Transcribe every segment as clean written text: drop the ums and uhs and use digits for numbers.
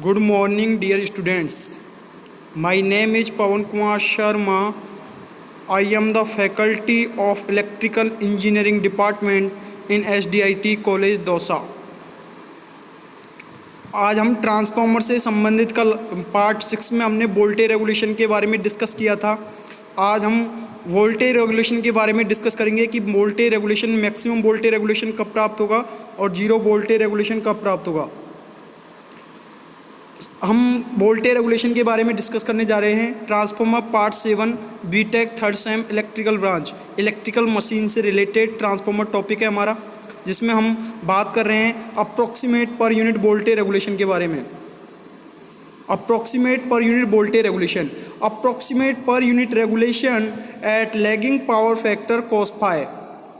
Good morning, dear students. My name is Pawan Kumar Sharma. I am the faculty of Electrical Engineering Department in SDIT College dosa. आज हम transformer से संबंधित कल part 6 में हमने voltage regulation के बारे में डिस्कस किया था। आज हम वोल्टेज रेगुलेशन के बारे में डिस्कस करेंगे कि voltage regulation, maximum voltage regulation कब प्राप्त होगा और जीरो वोल्टेज रेगुलेशन कब प्राप्त होगा। हम वोल्टेज रेगुलेशन के बारे में डिस्कस करने जा रहे हैं। Transformer part 7 BTech third sem electrical branch, electrical machine से रिलेटेड ट्रांसफार्मर टॉपिक है हमारा, जिसमें हम बात कर रहे हैं approximate per unit voltage regulation के बारे में। Approximate per unit voltage regulation, approximate per unit regulation at lagging power factor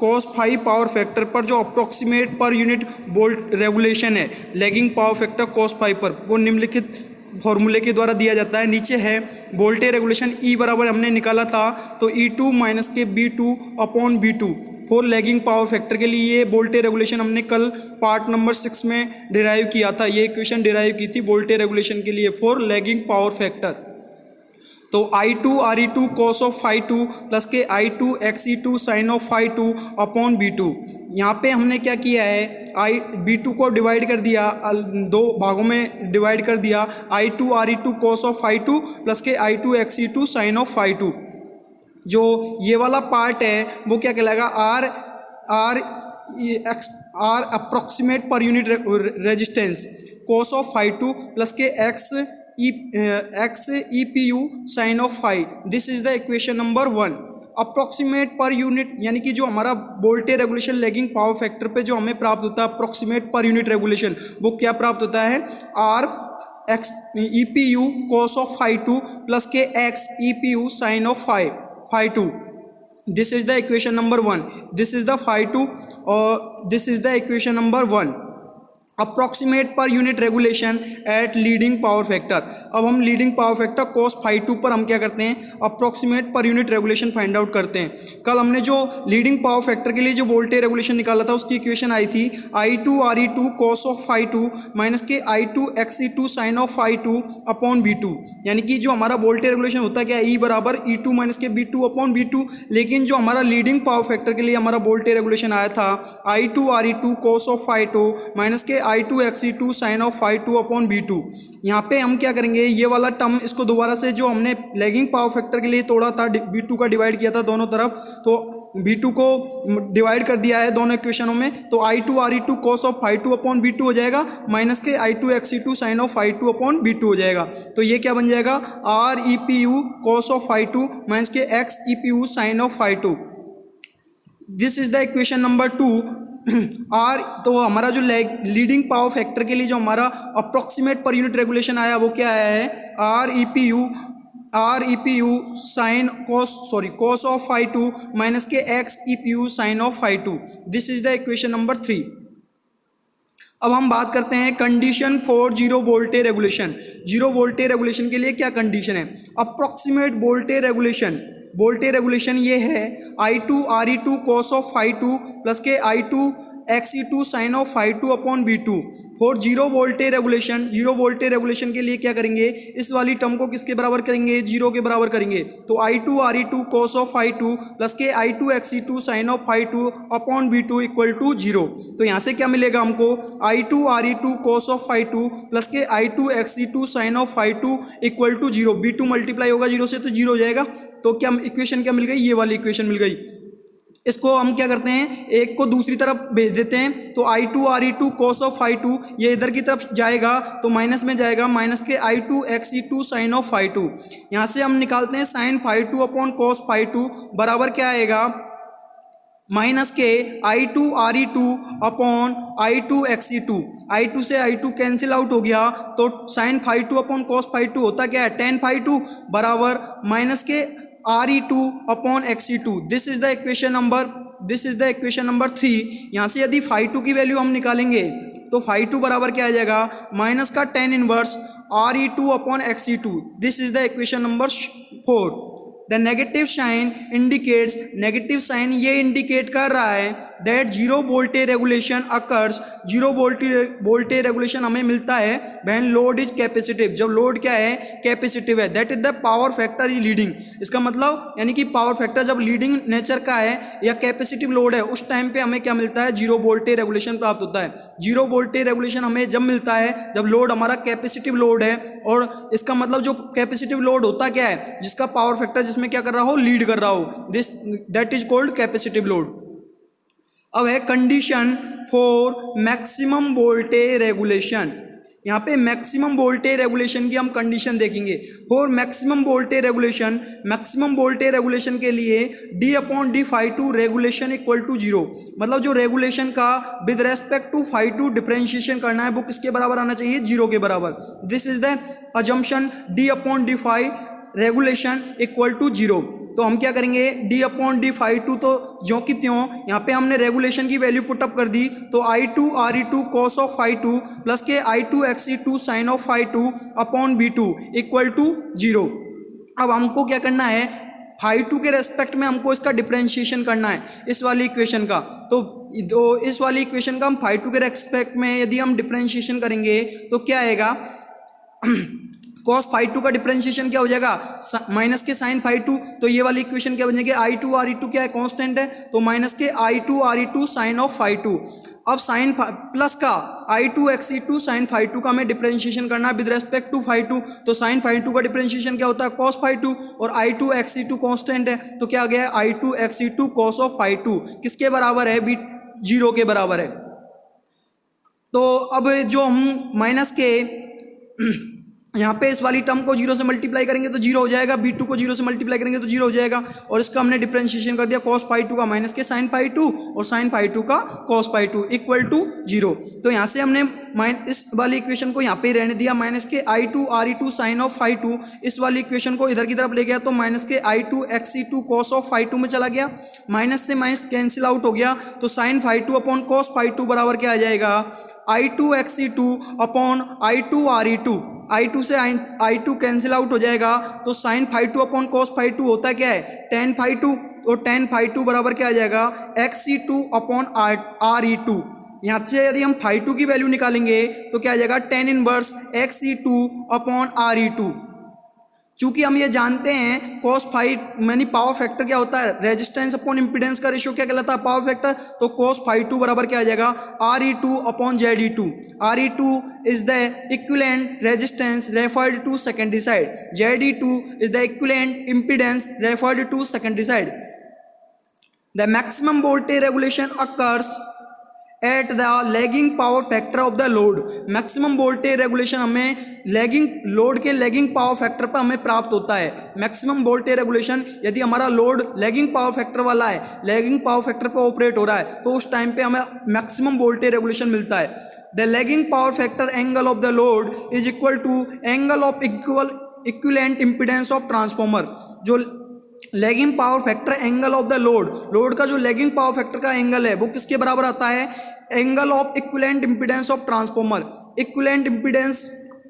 cos phi power factor पर जो approximate per unit volt regulation है lagging power factor cos phi पर, वो निम्नलिखित फॉर्मूले के द्वारा दिया जाता है। नीचे है वोल्टेज रेगुलेशन E बराबर हमने निकाला था तो E2 माइनस के B2 upon B2 for lagging power factor के लिए ये वोल्टेज रेगुलेशन हमने कल पार्ट नंबर 6 में डिराइव किया था। ये इक्वेशन डिराइव की थी वोल्टेज रेगुलेशन के लिए फॉर लैगिंग पावर फैक्टर। तो I2 Re2 cos of phi 2 plus के I2 Xe2 sine of phi 2 upon B2। यहाँ पे हमने क्या किया है, B2 को डिवाइड कर दिया, दो भागों में डिवाइड कर दिया। I2 Re2 cos of phi 2 plus के I2 Xe2 sine of phi 2। जो ये वाला पार्ट है वो क्या कहलाएगा, R approximate per unit resistance cos of phi 2 plus के x EPU sine of phi. This is the equation number 1। Approximate per unit यानी कि जो हमारा voltage regulation lagging power factor पे जो हमें प्राप्त होता है अप्रॉक्सीमेट पर यूनिट रेगुलेशन, वो क्या प्राप्त होता है, R X EPU cos of phi 2 plus के x EPU sine of phi 2। This is the equation number 1। This is the phi 2 और this is the equation number 1। Approximate per unit regulation at leading power factor. अब हम leading power factor cos phi 2 पर हम क्या करते हैं, approximate per unit regulation find out करते हैं। कल हमने जो लीडिंग पावर फैक्टर के लिए जो वोल्टेज रेगुलेशन निकाला था उसकी इक्वेशन आई थी I2 Re2 cos of phi 2 minus के I2 Xe2 sine of phi 2 upon B2। यानी कि जो हमारा वोल्टेज रेगुलेशन होता है क्या, E बराबर E2 माइनस के B2 अपॉन B2। लेकिन जो हमारा लीडिंग पावर फैक्टर के लिए हमारा वोल्टेज रेगुलेशन आया था I2 Re2 cos of phi 2 minus के I2 Xe2 sine of phi 2 upon B2। यहाँ पे हम क्या करेंगे, ये वाला टर्म इसको दोबारा से जो हमने लैगिंग पावर फैक्टर के लिए तोड़ा था, B2 का डिवाइड किया था दोनों तरफ, तो B2 को डिवाइड कर दिया है दोनों इक्वेशनों में। तो I2 Re2 cos of phi 2 upon B2 हो जाएगा माइनस के I2 Xe2 sine of phi 2 upon B2 हो जाएगा। तो ये क्या बन जाएगा, R EPU cos of phi 2 minus के X EPU sine of phi 2। This is the equation number 2। R तो हमारा जो लीडिंग पावर फैक्टर के लिए जो हमारा अप्रॉक्सीमेट पर यूनिट रेगुलेशन आया वो क्या आया है, R EPU sine cos of phi 2 minus के X EPU sine of phi 2। This is the equation number 3। अब हम बात करते हैं condition for zero voltage regulation. Zero voltage regulation के लिए क्या कंडीशन है, अप्रॉक्सीमेट वोल्टेज रेगुलेशन ये है I2 Re2 cos of phi 2 plus के I2 Xe2 sine of phi 2 upon B2 for zero voltage regulation. Zero voltage regulation के लिए क्या करेंगे, इस वाली टर्म को किसके बराबर करेंगे, जीरो के बराबर करेंगे। तो I2 Re2 cos of phi 2 plus के I2 Xe2 sine of phi 2 upon B2 equal to zero. तो यहाँ से क्या मिलेगा हमको, I2 Re2 cos of phi 2 plus के I2 Xe2 sine of phi 2 equal to zero. B2 multiply होगा zero से तो जीरो हो जाएगा। तो क्या इक्वेशन क्या मिल गई, ये वाली इक्वेशन मिल गई। इसको हम क्या करते हैं, एक को दूसरी तरफ भेज देते हैं। तो I2 Re2 cos of phi 2 ये इधर की तरफ जाएगा तो माइनस में जाएगा, माइनस के I2 Xe2 sine of phi 2। यहाँ से हम निकालते हैं sine phi 2 upon cos phi 2 बराबर क्या आएगा, माइनस के I2 Re2 upon I2 Xe2। I2 से I2 कैंसिल आउट हो गया तो sine phi 2 upon cos phi 2 होता क्या है, tan फाई 2 बराबर माइनस के Re2 upon Xe2। This is the equation number 3। यहाँ से यदि फाई 2 की वैल्यू हम निकालेंगे तो फाई 2 बराबर क्या आ जाएगा, माइनस का tan inverse Re2 upon Xe2। This is the equation number 4। The negative sign indicates, negative sign ये इंडिकेट कर रहा है that zero voltage regulation occurs, zero voltage regulation हमें मिलता है व्हेन लोड इज कैपेसिटिव, जब लोड क्या है कैपेसिटिव है, that is the power factor is leading. इसका मतलब यानी कि पावर फैक्टर जब लीडिंग नेचर का है या कैपेसिटिव लोड है उस टाइम पे हमें क्या मिलता है, जीरो वोल्टेज रेगुलेशन प्राप्त होता है। जीरो वोल्टेज रेगुलेशन हमें जब मिलता है जब लोड हमारा कैपेसिटिव लोड है, और इसका मतलब जो कैपेसिटिव लोड होता क्या है, जिसका पावर फैक्टर जिसमें क्या कर रहा हो, लीड कर रहा हो, this that is called capacitive load. अब है condition for maximum voltage regulation. यहाँ पे मैक्सिमम वोल्टेज रेगुलेशन की हम कंडीशन देखेंगे। For maximum voltage regulation, maximum voltage regulation के लिए d/d∅2 regulation equal to zero, मतलब जो रेगुलेशन का विद रेस्पेक्ट टू ∅2 डिफरेंशिएशन करना है वो किसके बराबर आना चाहिए, जीरो के बराबर। This is the assumption d/d∅ regulation equal to zero. तो हम क्या करेंगे, d/d∅2 तो ज्यों की त्यों यहाँ पे हमने रेगुलेशन की वैल्यू पुटअप कर दी, तो I2 Re2 cos of ∅2 plus के I2 Xe2 sine of ∅2 upon V2 equal to zero. अब हमको क्या करना है, ∅2 के रेस्पेक्ट में हमको इसका डिफरेंशिएशन करना है इस वाली इक्वेशन का। तो इस वाली इक्वेशन का हम ∅2 के रेस्पेक्ट में यदि हम डिफरेंशिएशन करेंगे तो क्या आएगा, cos ∅2 का डिफरेंशिएशन क्या हो जाएगा, माइनस के साइन ∅2, तो ये वाली इक्वेशन क्या बन जाएगी, I2 Re2 क्या है, कांस्टेंट है, तो माइनस के I2 Re2 साइन ऑफ ∅2। अब साइन प्लस का I2 Xe2 साइन ∅2 का हमें डिफरेंशिएशन करना है विद रेस्पेक्ट टू ∅2, तो साइन ∅2 का डिफरेंशिएशन क्या होता है, cos ∅2, और I2 Xe2 कांस्टेंट है, तो क्या आ गया, I2 Xe2 cos ऑफ ∅2 किसके बराबर है, भी जीरो के बराबर है। तो अब जो हम माइनस के यहाँ पे इस वाली टर्म को जीरो से मल्टीप्लाई करेंगे तो जीरो हो जाएगा, b2 को जीरो से मल्टीप्लाई करेंगे तो जीरो हो जाएगा, और इसका हमने डिफरेंशिएशन कर दिया cos ∅2 का माइनस के साइन ∅2 और साइन ∅2 का cos ∅2 इक्वल टू जीरो। तो यहाँ से हमने इस वाली इक्वेशन को यहाँ पे रहने दिया, माइनस के I2 Re2 साइन ऑफ ∅2, इस वाली इक्वेशन को इधर की तरफ ले गया तो माइनस के I2 Xe2 cos ऑफ ∅2 में चला गया, माइनस से माइनस कैंसिल आउट हो गया, तो साइन ∅2 अपॉन cos ∅2 बराबर क्या आ जाएगा, I2 Xe2 upon I2 Re2, I2 से I2 कैंसिल आउट हो जाएगा, तो साइन ∅2 अपॉन cos ∅2 होता क्या है, tan ∅2, और tan ∅2 बराबर क्या आ जाएगा, Xe2 अपॉन Re2। यहाँ से यदि हम ∅2 की वैल्यू निकालेंगे तो क्या आ जाएगा, tan inverse Xe2 upon Re2। चूंकि हम ये जानते हैं cos ∅ यानी पावर फैक्टर क्या होता है, रेजिस्टेंस अपॉन इम्पीडेंस का रेशियो क्या कहलाता है, पावर फैक्टर, तो cos ∅2 बराबर क्या आ जाएगा, Re2 upon Ze2। Re2 is the equivalent resistance referred to secondary side, Ze2 is the equivalent impedance referred to secondary side. The maximum voltage regulation occurs at the lagging power factor of the load. Maximum voltage regulation हमें lagging load के lagging power factor पर हमें प्राप्त होता है। Maximum voltage regulation यदि हमारा load lagging power factor वाला है, लैगिंग पावर फैक्टर पर ऑपरेट हो रहा है, तो उस टाइम पे हमें मैक्सिमम वोल्टेज रेगुलेशन मिलता है। The lagging power factor angle of the load is equal to angle of equivalent impedance of transformer. जो lagging power factor angle of the load का जो लैगिंग पावर फैक्टर का angle है वो किसके बराबर आता है, angle of equivalent impedance of transformer. Equivalent impedance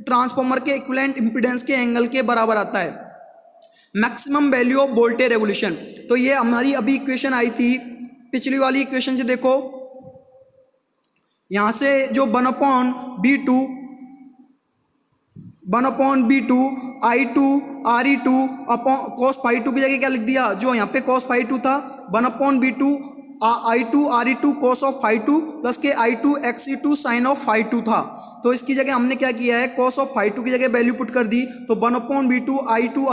transformer के इक्विवेलेंट इम्पीडेंस के एंगल के बराबर आता है। Maximum value of voltage regulation, तो ये हमारी अभी इक्वेशन आई थी पिछली वाली इक्वेशन से, देखो यहाँ से जो 1/b2 I2 Re2 upon cos ∅2 की जगह क्या लिख दिया, जो यहाँ पे cos ∅2 था 1/b2 I2 Re2 cos of ∅2 plus के I2 Xe2 साइन ऑफ ∅2 था, तो इसकी जगह हमने क्या किया है, cos ऑफ ∅2 की जगह वैल्यू पुट कर दी, तो 1/b2 I2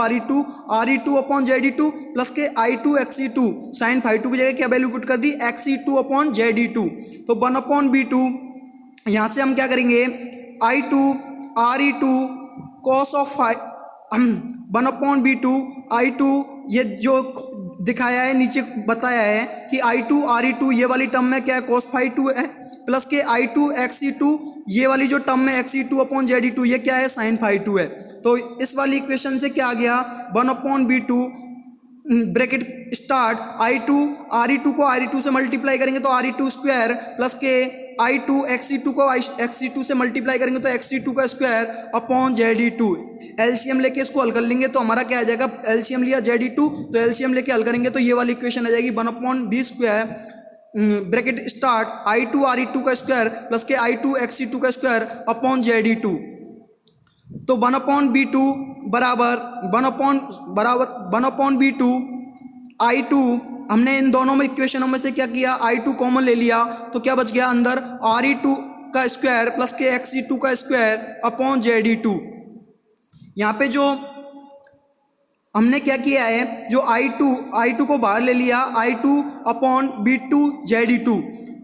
Re2 upon Ze2 plus के I2 Xe2 साइन ∅2 की जगह क्या वैल्यू पुट कर दी, Xe2 अपॉन Ze2, तो 1/b2 यहाँ से हम क्या करेंगे, I2 Re2 cos of 1/b2 I2, ये जो दिखाया है नीचे बताया है कि I2 Re2 ये वाली टर्म में क्या है, cos ∅2 है, प्लस के I2 Xe2 ये वाली जो टर्म में Xe2 अपॉन Ze2 ये क्या है, साइन ∅2 है। तो इस वाली इक्वेशन से क्या आ गया, 1/b2 ब्रैकेट स्टार्ट RE2 को RE2 से मल्टीप्लाई करेंगे तो RE2 स्क्वायर प्लस के I2 XE2 को XE2 से मल्टीप्लाई करेंगे तो XE2 का स्क्वायर अपॉन ZE2। एलसीएम लेके इसको हल कर लेंगे तो हमारा क्या आ जाएगा, एलसीएम लिया ZE2 तो एलसीएम लेके हल करेंगे तो ये वाली इक्वेशन आ जाएगी 1/b square bracket start I2 RE2 का स्क्वायर प्लस के I2 XE2 का स्क्वायर अपॉन ZE2। तो 1/b2 बराबर 1/b2 I2, हमने इन दोनों में इक्वेशनों में से क्या किया, I2 कॉमन ले लिया तो क्या बच गया अंदर RE2 का स्क्वायर प्लस के XE2 का स्क्वायर अपॉन ZE2। यहाँ पे जो हमने क्या किया है, जो I2 को बाहर ले लिया, I2/b2 ZE2,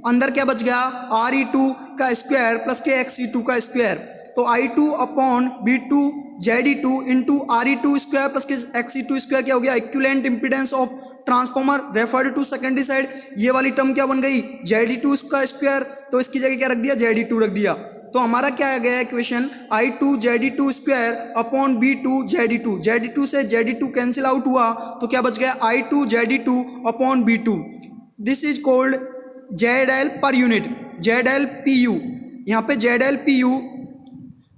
अंदर क्या बच गया RE2 का स्क्वायर प्लस के XE2 का स्क्वायर। तो I2/b2 ZE2 into RE2 square plus के XE2 स्क्वायर क्या हो गया, equivalent impedance of transformer referred to secondary side. ये वाली टर्म क्या बन गई ZE2 का स्क्वायर, तो इसकी जगह क्या रख दिया ZE2 रख दिया। तो हमारा क्या आ गया equation I2 ZE2 square upon B2 ZE2। ZE2 से ZE2 कैंसिल आउट हुआ तो क्या बच गया I2 ZE2 upon B2। This is cold ZL per unit, ZLPU। यहाँ पे ZLPU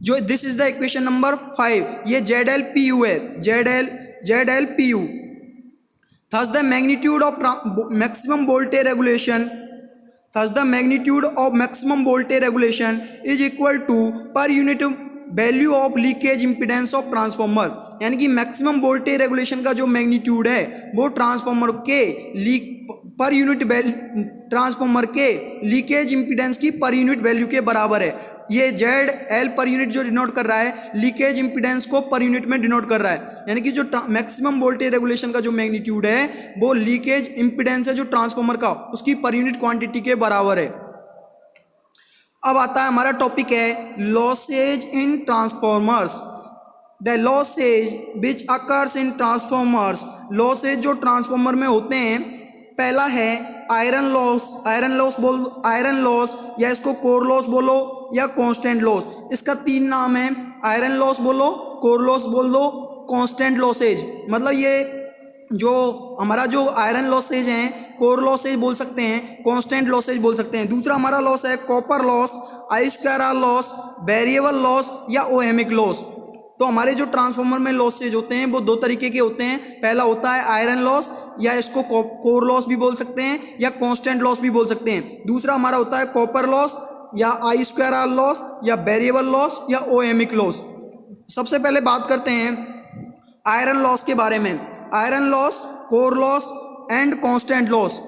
जो this is the equation number 5, ये ZLPU है, ZLPU। Thus the magnitude of maximum voltage regulation is equal to per unit value of leakage impedance of transformer. यानी कि maximum voltage regulation का जो magnitude है वो ट्रांसफॉर्मर के पर यूनिट ट्रांसफॉर्मर के लीकेज इम्पीडेंस की पर यूनिट वैल्यू के बराबर है। ये ZL पर यूनिट जो डिनोट कर रहा है लीकेज इम्पीडेंस को पर यूनिट में डिनोट कर रहा है। यानी कि जो मैक्सिमम वोल्टेज रेगुलेशन का जो मैग्नीट्यूड है वो लीकेज इम्पीडेंस है जो ट्रांसफॉर्मर का, उसकी पर यूनिट क्वांटिटी के बराबर है। अब आता है हमारा टॉपिक है losses in transformers. The losses which occurs in transformers, losses जो ट्रांसफॉर्मर में होते हैं, पहला है आयरन लॉस या इसको कोर लॉस बोलो या कांस्टेंट लॉस। इसका 3 नाम है, आयरन लॉस बोलो, कोर लॉस बोल दो, कांस्टेंट लॉसेज। मतलब ये जो हमारा जो आयरन लॉसेज हैं कोर लॉसेज बोल सकते हैं, कांस्टेंट लॉसेज बोल सकते हैं। दूसरा हमारा लॉस है copper loss, I2R loss, variable loss या ओहेमिक लॉस। तो हमारे जो ट्रांसफॉर्मर में लॉसेज होते हैं वो 2 तरीके के होते हैं। पहला होता है आयरन लॉस या इसको कोर लॉस भी बोल सकते हैं या कांस्टेंट लॉस भी बोल सकते हैं। दूसरा हमारा होता है कॉपर लॉस या I2R लॉस या वेरिएबल लॉस या ओहेमिक लॉस। सबसे पहले बात करते हैं आयरन लॉस के बारे में। Iron loss, core loss and constant loss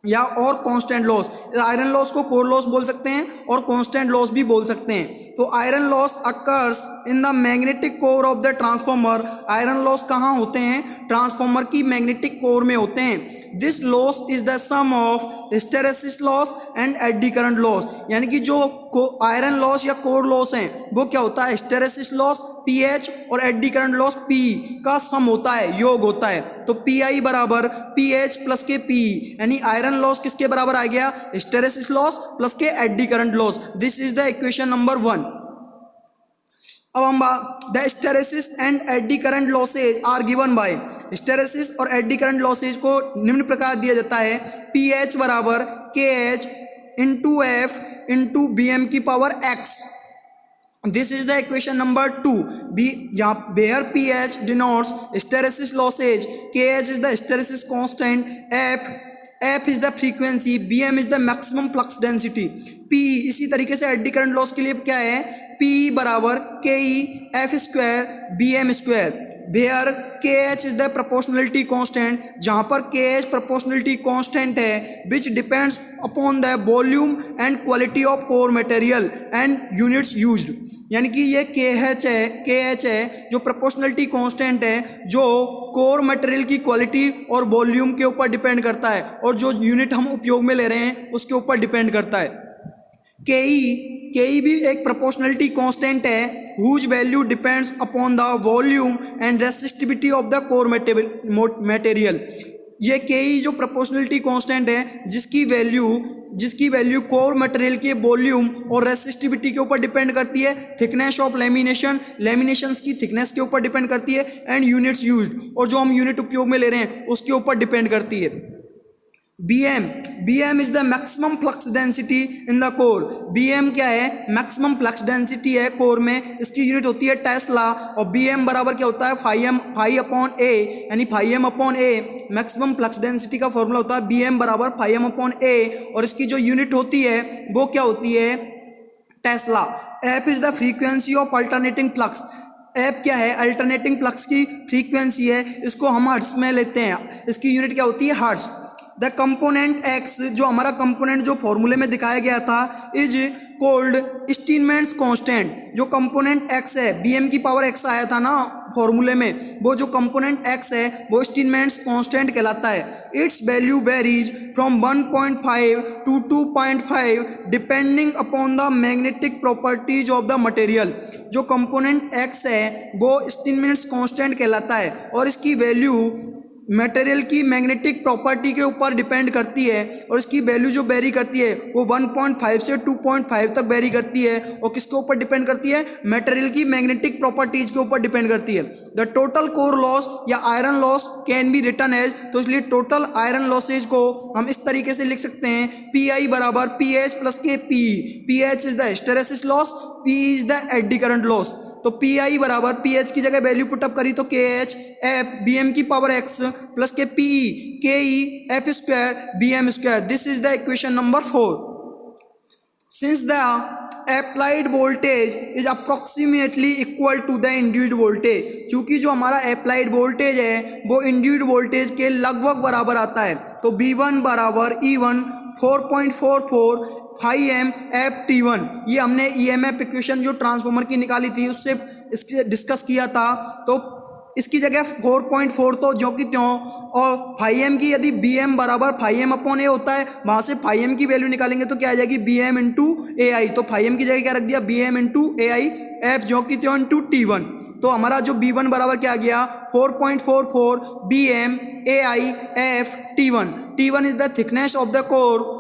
या और कांस्टेंट लॉस। आयरन लॉस को कोर लॉस बोल सकते हैं और कांस्टेंट लॉस भी बोल सकते हैं। तो iron loss occurs in the magnetic core of the transformer. Iron loss कहाँ होते हैं, ट्रांसफॉर्मर की मैग्नेटिक कोर में होते हैं। This loss is the sum of hysteresis loss and eddy current loss. यानी कि जो आयरन लॉस या कोर लॉस हैं वो क्या होता है, हिस्टेरेसिस लॉस PH और एडी करंट लॉस P का सम होता है, योग होता है। तो PI बराबर PH प्लस के P, यानी आयरन लॉस किसके बराबर आ गया, हिस्टेरेसिस लॉस प्लस के eddy current loss. This is the equation number 1। अब हम the hysteresis and eddy current losses are given by. Hysteresis और एडी करंट लॉसेज को निम्न प्रकार दिया जाता है, PH बराबर KH into F into BM की power X। This is the equation number 2। where PH denotes hysteresis losses, KH is the hysteresis constant, F is the frequency, BM is the maximum flux density, P इसी तरीके से AD current loss के लिए क्या है, P बराबर KE F square BM square. where KH is the proportionality constant, जहाँ पर KH proportionality constant है, which depends upon the volume and quality of core material and units used। यानी कि ये KH है जो proportionality constant है जो core material की quality और volume के ऊपर डिपेंड करता है और जो यूनिट हम उपयोग में ले रहे हैं उसके ऊपर डिपेंड करता है। KE भी एक प्रोपोर्शनलिटी कांस्टेंट है whose value depends upon the volume and resistivity of the core material। ये KE जो प्रोपोर्शनलिटी कांस्टेंट है जिसकी वैल्यू जिसकी वैल्यू कोर मटेरियल के वॉल्यूम और रेसिस्टिविटी के ऊपर डिपेंड करती है, थिकनेस ऑफ लेमिनेशन, लेमिनेशंस की थिकनेस के ऊपर डिपेंड करती है, एंड यूनिट्स यूज्ड, और जो हम यूनिट उपयोग में ले रहे हैं उसके ऊपर डिपेंड करती है। BM is the maximum flux density in the core. BM क्या है? मैक्सिमम फ्लक्स डेंसिटी है कोर में, इसकी यूनिट होती है टेस्ला, और BM बराबर क्या होता है? फाई अपॉन ए, यानी फाई एम अपॉन ए। मैक्सिमम फ्लक्स डेंसिटी का फॉर्मूला होता है BM बराबर फाई एम अपॉन ए, और इसकी जो यूनिट होती है वो क्या होती है? Tesla. F is the frequency of alternating flux. F क्या है? अल्टरनेटिंग फ्लक्स की फ्रीक्वेंसी है, इसको हम हर्ट्ज में लेते हैं, इसकी यूनिट क्या होती है? हर्ट्ज। द कंपोनेंट X, जो हमारा कंपोनेंट जो फॉर्मूले में दिखाया गया था, इज कोल्ड स्टीनमैन्स कांस्टेंट। जो कंपोनेंट X है, BM की पावर X आया था ना फॉर्मूले में, वो जो कंपोनेंट X है वो स्टीनमैन्स कांस्टेंट कहलाता है। Its value varies from 1.5 to 2.5 depending upon the magnetic properties of the material. जो कंपोनेंट X है वो स्टीनमैन्स कांस्टेंट कहलाता है, और इसकी वैल्यू मटेरियल की मैग्नेटिक प्रॉपर्टी के ऊपर डिपेंड करती है, और इसकी वैल्यू जो वेरी करती है वो 1.5 से 2.5 तक वेरी करती है, और किसके ऊपर डिपेंड करती है? मटेरियल की मैग्नेटिक प्रॉपर्टीज के ऊपर डिपेंड करती है। द टोटल कोर लॉस या iron loss can be written as, तो इसलिए टोटल आयरन लॉसेज को हम इस तरीके से लिख सकते हैं, PI बराबर PH plus KP। PH is the hysteresis loss, P is the eddy current loss. तो PI बराबर PH की जगह वैल्यू पुटअप करी तो KH F BM की पावर X प्लस के PE KE F square BM square. This is the equation number 4। Since the applied voltage is approximately equal to the induced voltage, चूंकि जो हमारा applied voltage है वो induced voltage के लगभग बराबर आता है, तो B1 बराबर E1 4.44 5M FT1। ये हमने EMF इक्वेशन जो ट्रांसफार्मर की निकाली थी उससे इसके डिस्कस किया था, तो इसकी जगह 4.4 तो जो कि त्यों, और 5M की यदि BM बराबर 5M अपॉन ए होता है, वहाँ से 5M की वैल्यू निकालेंगे तो क्या आ जाएगी? BM into AI। तो 5M की जगह क्या रख दिया? BM इंटू AI F जो कि त्यों इंटू T1। तो हमारा जो B1 बराबर क्या आ गया? 4.44 BM AI F T1। T1 is the thickness of the core,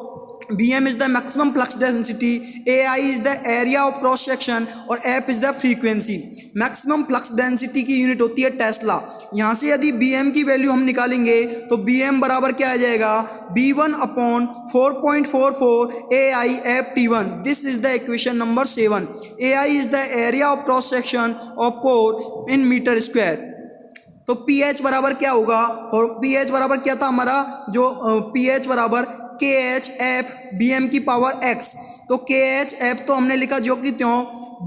BM is the maximum flux density, AI is the area of cross section, और F is the frequency। Maximum flux density की unit होती है Tesla. यहाँ से यदि BM की value हम निकालेंगे तो BM बराबर क्या आ जाएगा? B1 upon 4.44 AI F T1। This is the equation number 7। AI is the area of cross section of core in metre square. तो PH बराबर क्या होगा? और PH बराबर क्या था हमारा? जो PH बराबर KH F BM की पावर X। तो KH F तो हमने लिखा जो कि त्यों,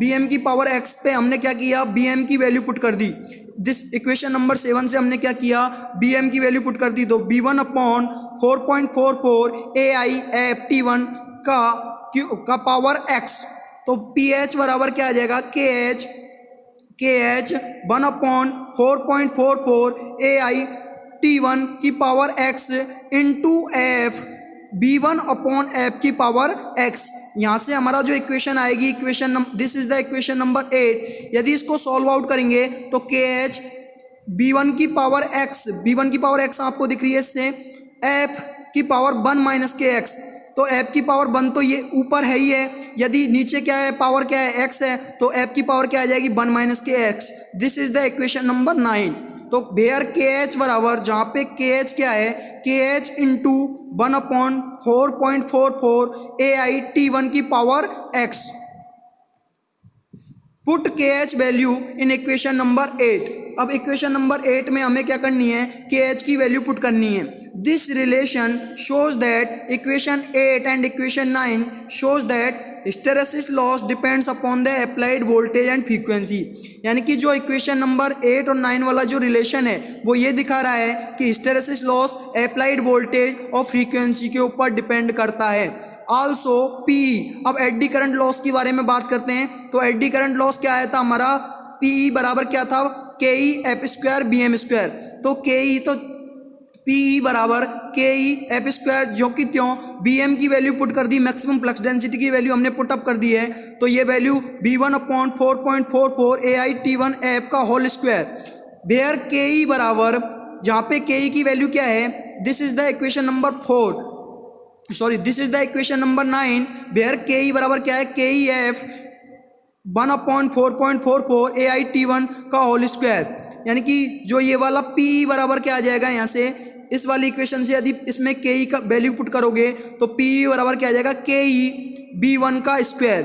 BM की पावर X पे हमने क्या किया? BM की वैल्यू पुट कर दी। दिस इक्वेशन नंबर 7 से हमने क्या किया? BM की वैल्यू पुट कर दी, तो B1 upon 4.44 AI F T1 का पावर X। तो PH बराबर क्या आ जाएगा? KH 1 अपॉन 4.44 AI T1 की power X into F B1 upon F की पावर X। यहाँ से हमारा जो इक्वेशन आएगी, this is the equation number 8। यदि इसको सॉल्व आउट करेंगे तो KH B1 की पावर X आपको दिख रही है इससे, F की पावर 1 माइनस KX। तो F की पावर 1 तो ये ऊपर है ही है, यदि नीचे क्या है? पावर क्या है? X है, तो F की पावर क्या आ जाएगी? 1 minus KX। This is the equation number 9। तो वेयर KH बराबर, जहाँ पे KH क्या है? KH into 1 upon 4.44 AI T1 की power X। Put KH value in equation number 8। अब इक्वेशन नंबर 8 में हमें क्या करनी है? KH की वैल्यू पुट करनी है। This relation shows that equation 8 and equation 9 shows that hysteresis loss depends upon the applied voltage and frequency. यानी कि जो इक्वेशन नंबर 8 और 9 वाला जो रिलेशन है वो ये दिखा रहा है कि हिस्टेरेसिस लॉस अप्लाइड वोल्टेज और फ्रीक्वेंसी के ऊपर डिपेंड करता है। Also PE। अब एडी करंट लॉस के बारे में बात करते हैं, तो एडी करंट लॉस क्या आया था हमारा? PE बराबर क्या था? KE F square BM square. तो KE तो PE बराबर KE F स्क्वायर जो कि त्यों, BM की वैल्यू पुट कर दी, मैक्सिमम फ्लक्स डेंसिटी की वैल्यू हमने पुट अप कर दी है, तो ये value B1 upon 4.44 AI T1 F का होल स्क्वायर। वेयर KE बराबर, जहाँ पे KE की वैल्यू क्या है? This is the equation number 4। Sorry, this is the equation number 9 where K ई बराबर क्या है, के ई एफ 1/4.44 AIT1 का होल स्क्वायर, यानी कि जो ये वाला P बराबर क्या आ जाएगा यहाँ से, इस वाली इक्वेशन से यदि इसमें के ई का वैल्यू पुट करोगे तो P बराबर क्या आ जाएगा, के ई B1 का स्क्वायर।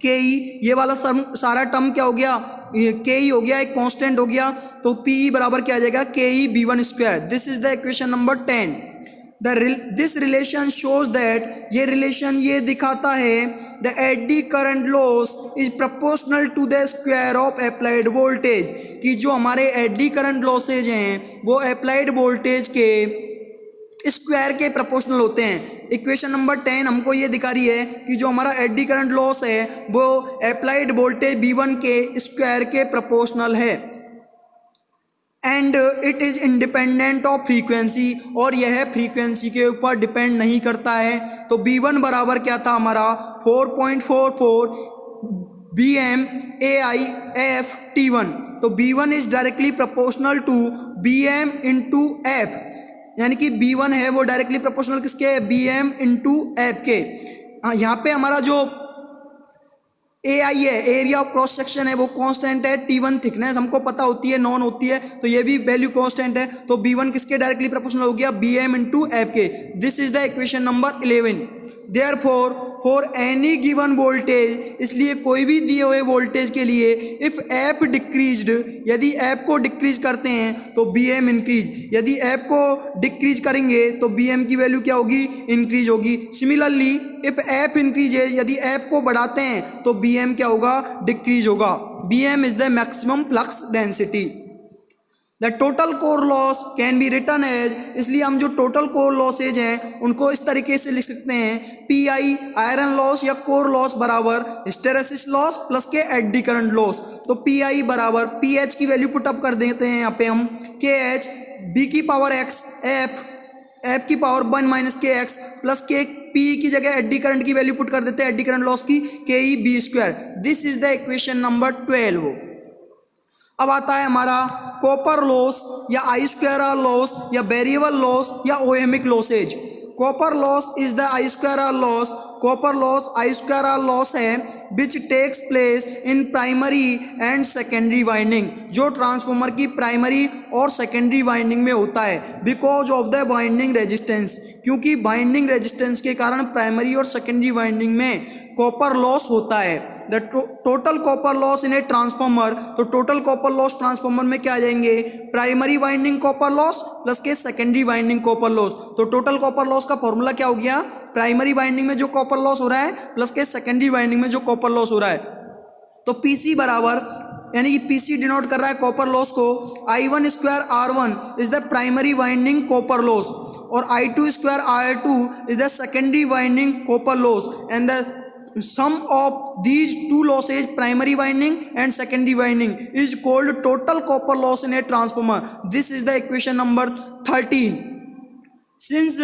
के ई ये वाला सारा टर्म क्या हो गया, के ई हो गया, एक कांस्टेंट हो गया, तो P बराबर क्या आ जाएगा, K E B1 square. This is the equation number 10। This relation shows that, ये रिलेशन ये दिखाता है, the eddy current loss is proportional to the square of applied voltage, कि जो हमारे एडी करंट लॉसेज हैं वो अप्लाइड वोल्टेज के स्क्वायर के प्रोपोर्शनल होते हैं। इक्वेशन नंबर 10 हमको ये दिखा रही है कि जो हमारा एडी करंट लॉस है वो अप्लाइड वोल्टेज B1 के स्क्वायर के प्रोपोर्शनल है, and it is independent of frequency, और यह फ्रीक्वेंसी के ऊपर डिपेंड नहीं करता है। तो B1 बराबर क्या था हमारा 4.44 BM AIF T1, तो B1 is directly proportional to BM into F, यानी कि B1 है वो डायरेक्टली प्रोपोर्शनल किसके, BM इंटू F के। यहाँ पे हमारा जो AI है, एरिया ऑफ क्रॉस सेक्शन है, वो कांस्टेंट है, T1 थिकनेस हमको पता होती है, नॉन होती है, तो ये भी वैल्यू कांस्टेंट है, तो B1 किसके डायरेक्टली प्रोपोर्शनल हो गया, BM इंटू F के। This is the equation number 11। Therefore for any given voltage, इसलिए कोई भी दिए हुए वोल्टेज के लिए इफ F डिक्रीज्ड, यदि F को डिक्रीज करते हैं तो BM इंक्रीज, यदि F को डिक्रीज करेंगे तो BM की वैल्यू क्या होगी, इंक्रीज होगी। सिमिलरली इफ F इंक्रीजेज, यदि F को बढ़ाते हैं तो BM क्या होगा, डिक्रीज होगा। BM is the maximum flux density. The total core loss can be written as, इसलिए हम जो टोटल कोर लॉसेज हैं उनको इस तरीके से लिख सकते हैं, PI आयरन लॉस या कोर लॉस बराबर हिस्टेरेसिस लॉस प्लस के एडी करंट लॉस। तो PI बराबर PH की वैल्यू पुट अप कर देते हैं यहाँ पे हम, KH B की पावर x F की पावर 1 माइनस KX प्लस के P की जगह एडी करंट की वैल्यू पुट कर देते हैं, एडी करंट लॉस की, KE B square. This is the equation number 12। अब आता है हमारा कॉपर लॉस या आई स्क्वायर आर लॉस या वेरिएबल लॉस या ohmic losses. Copper loss is the I square R loss, copper loss I square R loss है which takes place in primary and secondary winding, जो transformer की primary और secondary winding में होता है, because of the binding resistance, क्योंकि binding resistance के कारण प्राइमरी और सेकेंडरी वाइंडिंग में कॉपर लॉस होता है। The total copper loss in A transformer, तो टोटल कॉपर लॉस ट्रांसफॉर्मर में क्या आ जाएंगे, primary winding copper loss plus के सेकेंडरी वाइंडिंग कॉपर लॉस। तो टोटल कॉपर लॉस का फॉर्मूला क्या हो गया, प्राइमरी वाइंडिंग में जो कॉपर लॉस हो रहा है प्लस के सेकेंडरी वाइंडिंग में जो कॉपर लॉस हो रहा है। तो PC बराबर, यानी कि PC डिनोट कर रहा है कॉपर लॉस को, I1 square R1 is the primary winding copper loss और I2 square R2 is the secondary winding copper loss, and the sum of these two losses, primary winding and secondary winding, is called total copper loss in a transformer. This is the equation number 13. Since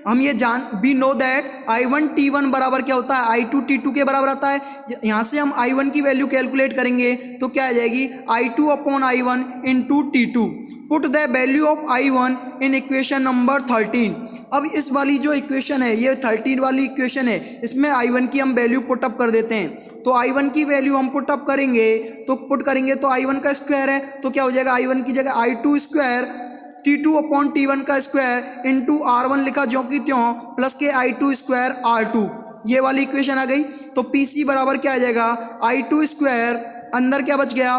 हम ये we know that I1 T1 बराबर क्या होता है, I2 T2 के बराबर आता है। यहाँ से हम I1 की वैल्यू कैलकुलेट करेंगे तो क्या आ जाएगी, I2 upon I1 into T2। Put the value of I1 in equation number 13। अब इस वाली जो इक्वेशन है, ये 13 वाली इक्वेशन है, इसमें I1 की हम वैल्यू पुटअप कर देते हैं। तो I1 की वैल्यू हम पुटअप करेंगे तो I1 का स्क्वायर है, तो क्या हो जाएगा, I1 की जगह I2 square T2 upon T1 का स्क्वायर इंटू R1 लिखा ज्यों की त्यों प्लस के I2 स्क्वायर R2, ये वाली इक्वेशन आ गई। तो PC बराबर क्या आ जाएगा, I2 स्क्वायर, अंदर क्या बच गया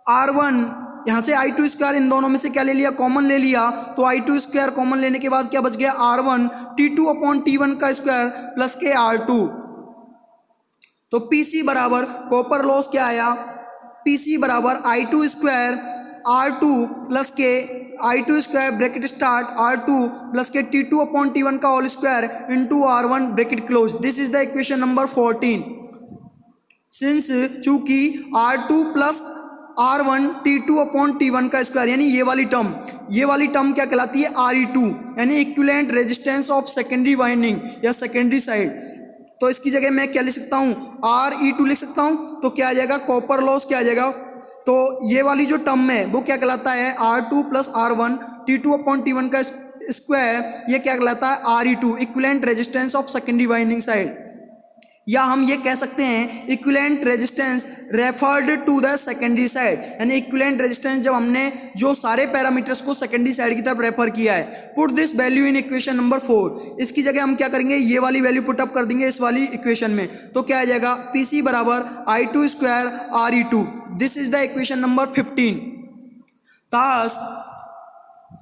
R1, यहाँ से I2 स्क्वायर इन दोनों में से क्या ले लिया, कॉमन ले लिया, तो I2 स्क्वायर कॉमन लेने के बाद क्या बच गया R1 T2 अपॉन T1 का स्क्वायर प्लस के R2। तो PC बराबर कॉपर लॉस क्या आया, PC बराबर I2 स्क्वायर R2 प्लस के I2 square bracket start R2 plus के T2 अपॉन T1 का whole square into R1 bracket close. This is the equation number 14। Since चूंकि R2 plus R1 T2 upon T1 का square, यानी ये वाली term क्या कहलाती है, RE2, यानी equivalent resistance of secondary winding या सेकेंडरी साइड। तो इसकी जगह मैं क्या लिख सकता हूँ, RE2 लिख सकता हूँ। तो क्या आ जाएगा, कॉपर लॉस क्या आ जाएगा, तो ये वाली जो टर्म है वो क्या कहलाता है, R2 plus R1 T2 upon T1 का स्क्वायर ये क्या कहलाता है, Re2 equivalent resistance of secondary winding side, या हम ये कह सकते हैं equivalent resistance referred to the secondary side, यानी इक्विवेलेंट रेजिस्टेंस जब हमने जो सारे पैरामीटर्स को सेकेंडरी साइड की तरफ रेफर किया है। Put this value in equation number 4, इसकी जगह हम क्या करेंगे, ये वाली वैल्यू पुट अप कर देंगे इस वाली इक्वेशन में, तो क्या आ जाएगा PC बराबर I2 square Re2, this is the equation number 15। thus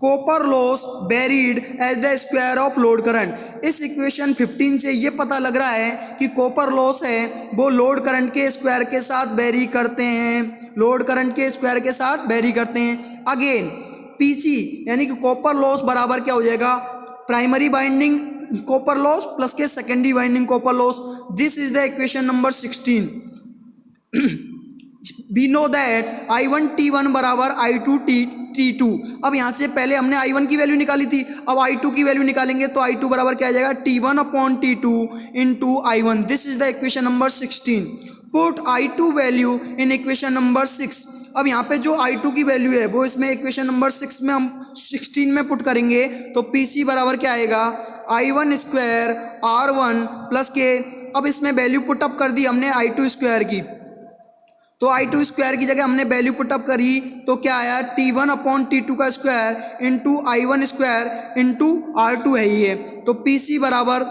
copper loss varied as the square of load current. इस इक्वेशन 15 से ये पता लग रहा है कि कॉपर लॉस है वो लोड करंट के स्क्वायर के साथ वेरी करते हैं, लोड करंट के स्क्वायर के साथ वेरी करते हैं। अगेन PC यानी कि कॉपर लॉस बराबर क्या हो जाएगा, primary binding copper loss plus के secondary binding copper loss, this is the equation number 16। We know that I1 T1 बराबर I2 T2। अब यहाँ से पहले हमने I1 की वैल्यू निकाली थी, अब I2 की वैल्यू निकालेंगे तो I2 बराबर क्या आ जाएगा, T1 upon T2 into I1, this is the equation number 16। Put I2 value in equation number 6। अब यहाँ पे जो I2 की वैल्यू है वो इसमें इक्वेशन नंबर 6 में हम 16 में पुट करेंगे तो PC बराबर क्या आएगा, I1 स्क्वायर R1 प्लस के, अब इसमें वैल्यू पुट अप कर दी हमने I2 स्क्वायर की, तो I2 स्क्वायर की जगह हमने वैल्यू पुट अप करी तो क्या आया, T1 अपॉन T2 का square into I1 square into R2 है ये, तो PC बराबर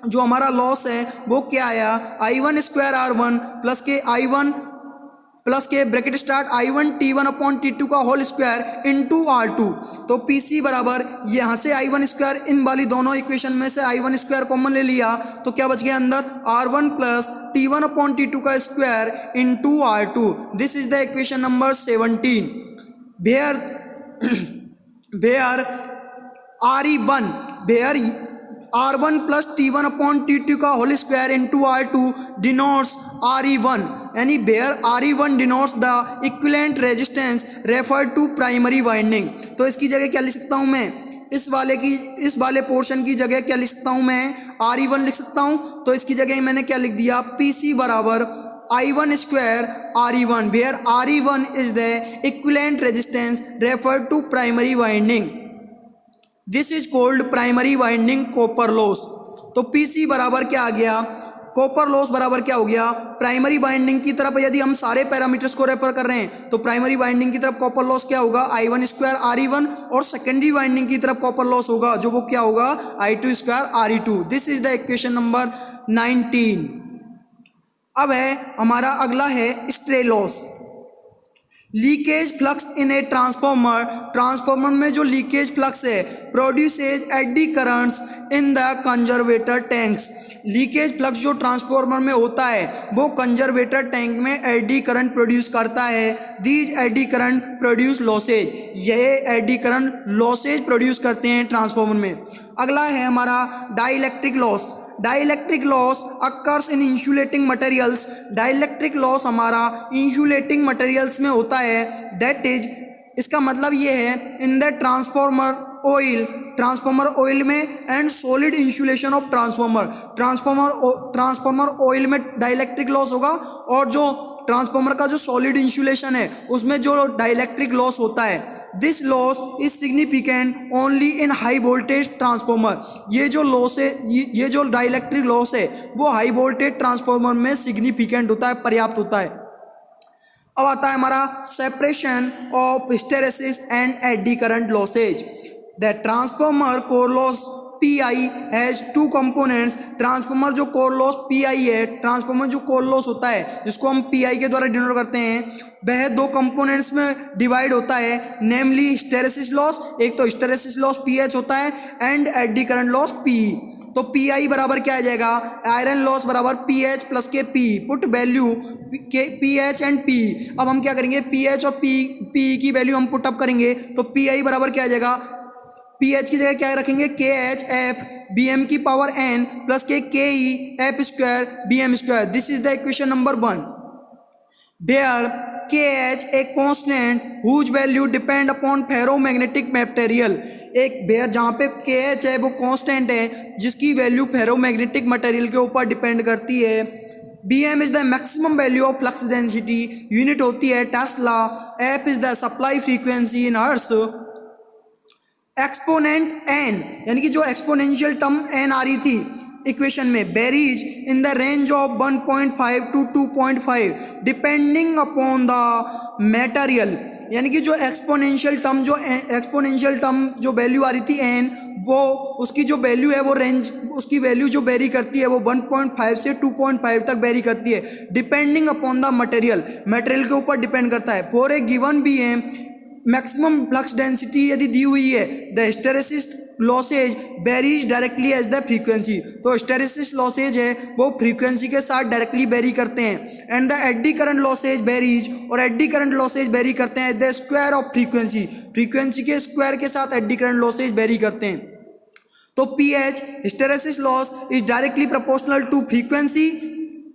जो हमारा लॉस है वो क्या आया, I1 स्क्वायर R1 प्लस के I1 प्लस के bracket start I1 T1 upon T2 का होल स्क्वायर इंटू R2, तो PC बराबर यहाँ से I1 स्क्वायर, इन वाली दोनों इक्वेशन में से I1 स्क्वायर कॉमन ले लिया तो क्या बच गया अंदर, R1 plus T1 upon T2 का square into R2, this is the equation number 17। Where R1 plus T1 upon T2 का whole square into R2 denotes Re1, यानी where Re1 denotes the equivalent resistance refer to primary winding. तो इसकी जगह क्या लिख सकता हूँ मैं, इस वाले पोर्शन की जगह क्या लिख सकता हूँ मैं, Re1 लिख सकता हूँ, तो इसकी जगह मैंने क्या लिख दिया, PC बराबर I1 square Re1, where Re1 is the equivalent resistance refer to primary winding, this is called primary winding copper loss. तो PC बराबर क्या आ गया, कॉपर लॉस बराबर क्या हो गया, प्राइमरी बाइंडिंग की तरफ यदि हम सारे पैरामीटर्स को रेफर कर रहे हैं तो प्राइमरी बाइंडिंग की तरफ कॉपर लॉस क्या होगा, I1 स्क्वायर Re1, और सेकेंडरी बाइंडिंग की तरफ कॉपर लॉस होगा जो वो क्या होगा, I2 square Re2, this is the equation number 19। अब है हमारा अगला है stray loss. Leakage flux in A transformer में जो लीकेज फ्लक्स है produces eddy currents in the conservator tanks. Leakage flux जो ट्रांसफॉर्मर में होता है वो कंजर्वेटर टैंक में एडी करंट प्रोड्यूस करता है, these eddy current produce losses, ये एडी करंट लॉसेज प्रोड्यूस करते हैं ट्रांसफॉर्मर में। अगला है हमारा dielectric loss. Dielectric loss occurs in insulating materials. Dielectric loss हमारा इंसुलेटिंग मटेरियल्स में होता है, दैट इज, इसका मतलब ये है इन द ट्रांसफॉर्मर ऑयल में and solid insulation of transformer oil में डाइलेक्ट्रिक लॉस होगा, और जो ट्रांसफॉर्मर का जो सॉलिड इंसुलेशन है उसमें जो डाइलेक्ट्रिक लॉस होता है, this loss is significant only in high voltage transformer. ये जो लॉस है, ये जो डाइलेक्ट्रिक लॉस है वो हाई वोल्टेज ट्रांसफॉर्मर में सिग्निफिकेंट होता है, पर्याप्त होता है। अब आता है हमारा separation of hysteresis and eddy current losses. The transformer core loss PI has two components. Transformer जो कोर लॉस PI है, ट्रांसफॉर्मर जो कोर लॉस होता है जिसको हम PI के द्वारा डिनोट करते हैं, वह दो कंपोनेंट्स में डिवाइड होता है, नेमली हिस्टेरेसिस लॉस, एक तो हिस्टेरेसिस लॉस PH होता है, and eddy current loss PE। तो PI बराबर क्या आ जाएगा, आयरन लॉस बराबर PH प्लस के PE, पुट वैल्यू के PH एंड PE। अब हम क्या करेंगे, PH और PE की वैल्यू हम पुट अप करेंगे तो PI बराबर क्या आ जाएगा, PH की जगह क्या रखेंगे, KHF BM की पावर N प्लस के KE F square BM square, this is the equation number 1। Where KH a constant whose value depend upon ferromagnetic material. एक वेयर जहाँ पे KH है वो कांस्टेंट है जिसकी वैल्यू फेरोमैग्नेटिक मटेरियल के ऊपर डिपेंड करती है। BM is the maximum value of flux density, unit होती है tesla. F is the supply frequency in hertz. Exponent N, यानी कि जो एक्सपोनेंशियल टर्म एन आ रही थी इक्वेशन में, varies in the range of 1.5 to 2.5 depending upon the material, यानी कि जो एक्सपोनेंशियल टर्म जो वैल्यू आ रही थी एन, वो उसकी जो वैल्यू है वो रेंज, उसकी वैल्यू जो वेरी करती है वो 1.5 से 2.5 तक वेरी करती है, डिपेंडिंग अपॉन द मटेरियल के ऊपर डिपेंड करता है। For a given B M maximum flux density यदि दी हुई है, the hysteresis losses varies directly as the frequency, तो हिस्टेरेसिस लॉसेज है वो फ्रीक्वेंसी के साथ डायरेक्टली वेरी करते हैं। And the eddy current losses varies, और एडी करंट लॉसेज वेरी करते हैं द स्क्वायर ऑफ फ्रीक्वेंसी के स्क्वायर के साथ एडी करंट लॉसेज वेरी करते हैं। तो PH hysteresis loss is directly proportional to frequency.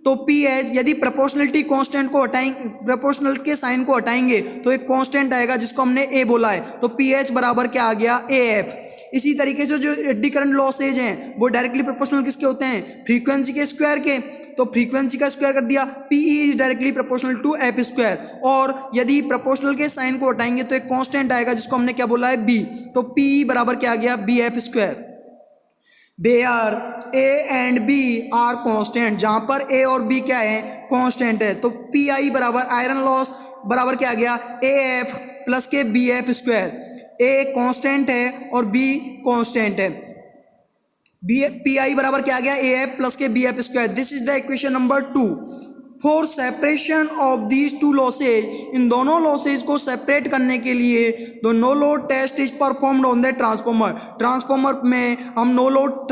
तो पीएच यदि प्रोपोर्शनलिटी कांस्टेंट को हटाएंगे, प्रोपोर्शनल के साइन को हटाएंगे तो एक कांस्टेंट आएगा जिसको हमने ए बोला है, तो पीएच बराबर क्या आ गया, ए एफ। इसी तरीके से जो एडी करंट लॉसेज हैं वो डायरेक्टली प्रोपोर्शनल किसके होते हैं, फ्रीक्वेंसी के स्क्वायर के, तो फ्रीक्वेंसी का स्क्वायर कर दिया, PE is directly proportional to F square. और यदि प्रोपोर्शनल के साइन को हटाएंगे तो एक कांस्टेंट आएगा जिसको हमने क्या बोला है, बी, तो पीई बराबर क्या आ गया, B F square. Where A and B are constant, जहां पर ए और बी क्या है, कांस्टेंट है, तो पी आई बराबर आयरन लॉस बराबर क्या आ गया, ए एफ प्लस के B F square. A constant है और बी कांस्टेंट है, बी पी आई बराबर क्या आ गया, ए एफ प्लस के B F square. This is the equation number 2। For separation of these two losses, इन दोनों लॉसेज को सेपरेट करने के लिए the no load test is performed on the transformer में हम नो लोड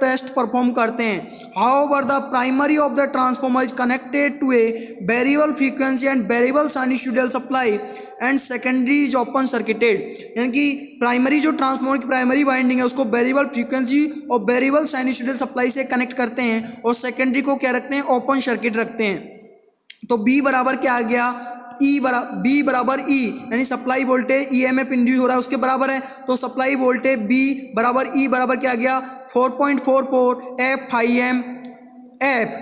टेस्ट परफॉर्म करते हैं। However the primary of the transformer is connected to a variable frequency and variable sinusoidal supply and secondary is open circuited, यानी कि primary जो transformer की primary winding है उसको वेरिएबल फ्रीक्वेंसी और variable sinusoidal supply से कनेक्ट करते हैं और सेकेंडरी को क्या रखते हैं, ओपन सर्किट रखते हैं। तो बी बराबर क्या आ गया, बी बराबर ई, यानी सप्लाई वोल्टेज ईएमएफ इंड्यूस हो रहा है उसके बराबर है, तो सप्लाई वोल्टेज बी बराबर ई बराबर क्या आ गया, 4.44 F phi M F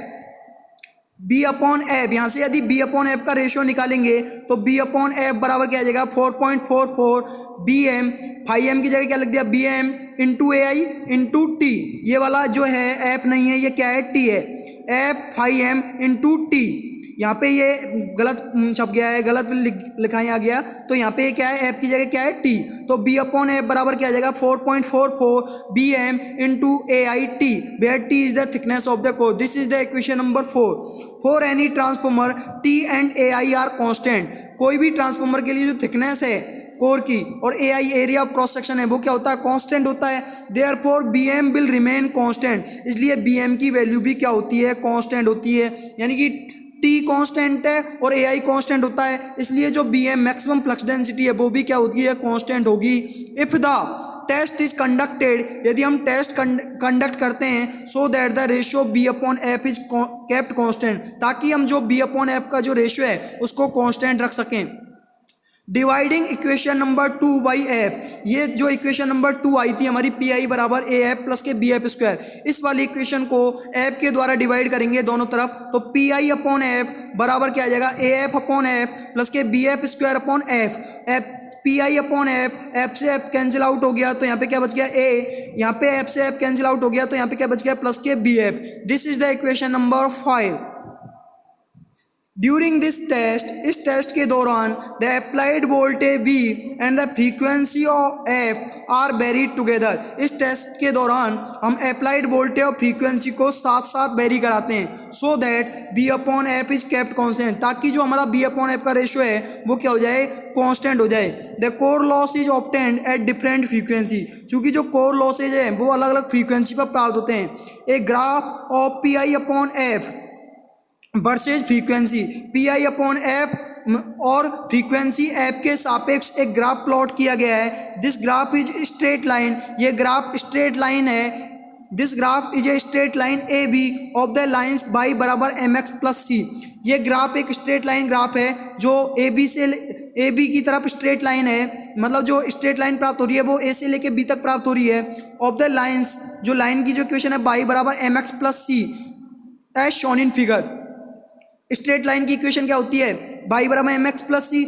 B upon F. यहाँ से यदि बी अपॉन एफ का रेशियो निकालेंगे तो बी अपॉन एफ बराबर क्या आ जाएगा, 4.44 बी एम, फाई एम की जगह क्या लिख दिया, B M into A I into T. ये वाला जो है एफ नहीं है, ये क्या है, टी है, F phi M into T. यहाँ पे ये गलत छप गया है, गलत लिखाई आ गया, तो यहाँ पे क्या है, एफ की जगह क्या है, टी, तो बी अपॉन एफ बराबर क्या आ जाएगा, 4.44 B M into A I T, where T is the thickness of the core. This is the equation number 4। For any transformer T and A I are constant, कोई भी transformer के लिए जो thickness है कोर की और A I area of cross section है वो क्या होता है, कांस्टेंट होता है। Therefore B M will remain constant, इसलिए बी एम की वैल्यू भी क्या होती है, कांस्टेंट होती है, यानी कि टी कांस्टेंट है और ए आई कांस्टेंट होता है, इसलिए जो B M maximum flux density है वो भी क्या होगी है, कांस्टेंट होगी। If the test is conducted, यदि हम टेस्ट कंडक्ट करते हैं, so that the ratio B upon F is kept constant, ताकि हम जो बी अपॉन एफ का जो रेशियो है उसको कांस्टेंट रख सकें। Dividing equation number 2 by F, ये जो इक्वेशन नंबर 2 आई थी हमारी, पी आई बराबर ए एफ प्लस के बी एफ स्क्वायर, इस वाली इक्वेशन को एफ के द्वारा डिवाइड करेंगे दोनों तरफ, तो पी आई अपॉन एफ बराबर क्या आ जाएगा, A F upon F plus के B F square upon F. P I upon F, F से एफ कैंसिल आउट हो गया तो यहाँ पे क्या बच गया, ए, यहाँ पे एफ से एफ कैंसिल आउट हो गया तो यहाँ पे क्या बच गया, प्लस के B F. This is the equation number 5। During this test, इस टेस्ट के दौरान the applied voltage V and the frequency of F are varied together, इस टेस्ट के दौरान हम अप्लाइड वोल्टेज और फ्रीक्वेंसी को साथ साथ वेरी कराते हैं, so that B upon F is kept constant, ताकि जो हमारा B अपॉन एफ का रेशियो है वो क्या हो जाए, कांस्टेंट हो जाए। The core loss is obtained at different frequency, चूँकि जो कोर लॉसेज है वो अलग अलग फ्रीक्वेंसी पर प्राप्त होते हैं। A graph of P I upon F versus frequency, P I upon F और फ्रीक्वेंसी एफ के सापेक्ष एक ग्राफ प्लॉट किया गया है। This graph is straight line, ये ग्राफ स्ट्रेट लाइन है। This graph is a straight line A B of the lines Y बराबर एम एक्स प्लस सी, ये ग्राफ एक स्ट्रेट लाइन ग्राफ है जो ए बी की तरफ स्ट्रेट लाइन है, मतलब जो स्ट्रेट लाइन प्राप्त हो रही है वो ए से लेके बी तक प्राप्त हो रही है। ऑफ द लाइन्स, जो लाइन की जो इक्वेशन है बाई बराबर M X plus C as shown in figure. Straight line की इक्वेशन क्या होती है, बाई बराबर M X plus C,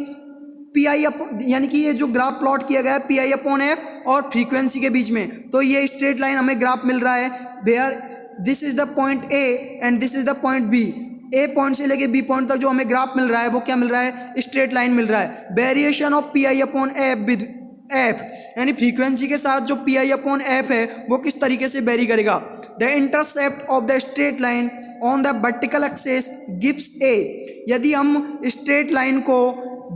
P I यानी कि ये जो ग्राफ प्लॉट किया गया है पी आई अपॉन एफ और फ्रीक्वेंसी के बीच में, तो ये स्ट्रेट लाइन हमें ग्राफ मिल रहा है where this is the point A and this is the point B. A point से लेके बी पॉइंट तक जो हमें ग्राफ मिल रहा है वो क्या मिल रहा है, स्ट्रेट लाइन मिल रहा है। Variation of P I upon F with F, यानी फ्रीक्वेंसी के साथ जो पी आई अपॉन एफ है वो किस तरीके से वेरी करेगा। The intercept of the straight line on the vertical axis gives ए, यदि हम स्ट्रेट लाइन को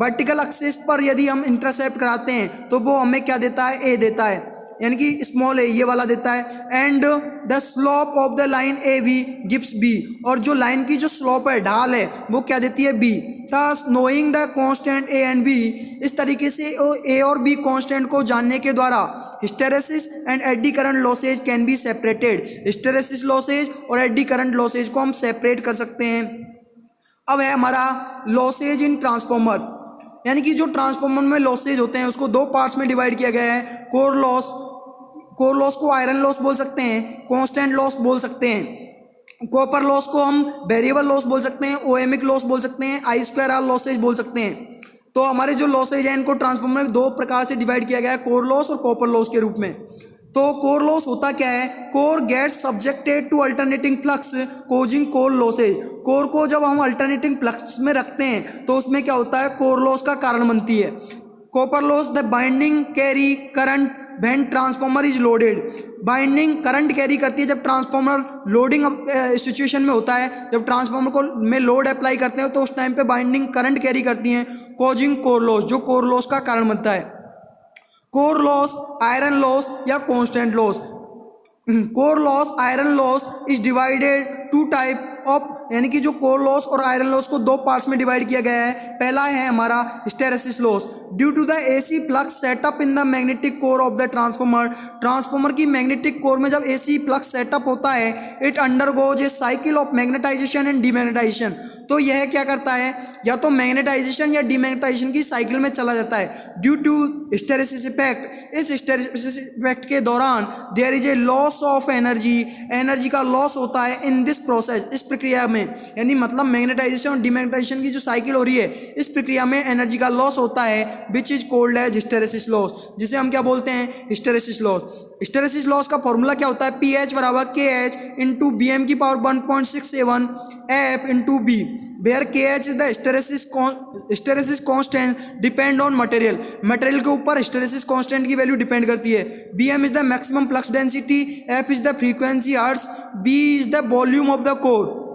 वर्टिकल एक्सिस पर यदि हम इंटरसेप्ट कराते हैं तो वो हमें क्या देता है, ए देता है, यानी कि स्मॉल ए ये वाला देता है। And the slope of the line A V gives B, और जो लाइन की जो स्लोप है, ढाल है, वो क्या देती है, B. Thus knowing the constant A and B, इस तरीके से ए और बी कांस्टेंट को जानने के द्वारा hysteresis and eddy current losses can be separated, hysteresis losses और एडी करंट लॉसेज को हम सेपरेट कर सकते हैं। अब है हमारा लॉसेज इन ट्रांसफॉर्मर, यानी कि जो ट्रांसफॉर्मर में लॉसेज होते हैं उसको दो पार्ट्स में डिवाइड किया गया है। कोर लॉस को आयरन लॉस बोल सकते हैं, कांस्टेंट लॉस बोल सकते हैं। कॉपर लॉस को हम वेरिएबल लॉस बोल सकते हैं, ओएमिक लॉस बोल सकते हैं, आई स्क्वायर आर लॉसेज बोल सकते हैं। तो हमारे जो लॉसेज हैं इनको ट्रांसफॉर्मर में दो प्रकार से डिवाइड किया गया है, कोर लॉस और कॉपर लॉस के रूप में। तो कोर लॉस होता क्या है, core gets subjected to alternating flux causing core losses. Core को जब हम अल्टरनेटिंग फ्लक्स में रखते हैं तो उसमें क्या होता है, कोर लॉस का कारण बनती है। Copper loss the binding carry current when transformer is loaded, binding current carry करती है जब ट्रांसफॉर्मर लोडिंग सिचुएशन में होता है, जब ट्रांसफॉर्मर को में लोड अप्लाई करते हैं तो उस टाइम पे बाइंडिंग करंट कैरी करती हैं, कॉजिंग कोर लॉस, जो कोर लॉस का कारण बनता है। कोर लॉस, आयरन लॉस या constant loss. Core loss, iron loss is divided to type of, यानी कि जो कोर लॉस और आयरन लॉस को दो पार्ट्स में डिवाइड किया गया है। पहला है हमारा hysteresis loss, due to the AC flux setup in the magnetic core of the transformer. Transformer की मैग्नेटिक कोर में जब एसी फ्लक्स सेटअप होता है, it undergoes a cycle of magnetization and demagnetization. तो यह क्या करता है, या तो मैग्नेटाइजेशन या डीमैग्नेटाइजेशन की साइकिल में चला जाता है ड्यू टू हिस्टेरेसिस इफेक्ट। इस हिस्टेरेसिस इफेक्ट के दौरान there is a loss of energy, energy का लॉस होता है इन दिस प्रोसेस, इस प्रक्रिया में, यानी मतलब मैग्नेटाइजेशन और डीमैग्नेटाइजेशन की जो साइकिल हो रही है इस प्रक्रिया में एनर्जी का लॉस होता है, which is called as hysteresis loss, जिसे हम क्या बोलते हैं, हिस्टेरेसिस लॉस। हिस्टेरेसिस लॉस का फॉर्मूला क्या होता है, पी एच बराबर K H into B M की power 1.67 F into B, where K H is the hysteresis constant depend on material. Material के ऊपर हिस्टेरेसिस कांस्टेंट की वैल्यू डिपेंड करती है। B M is the maximum flux density, F is the frequency hertz, B is the volume of the core.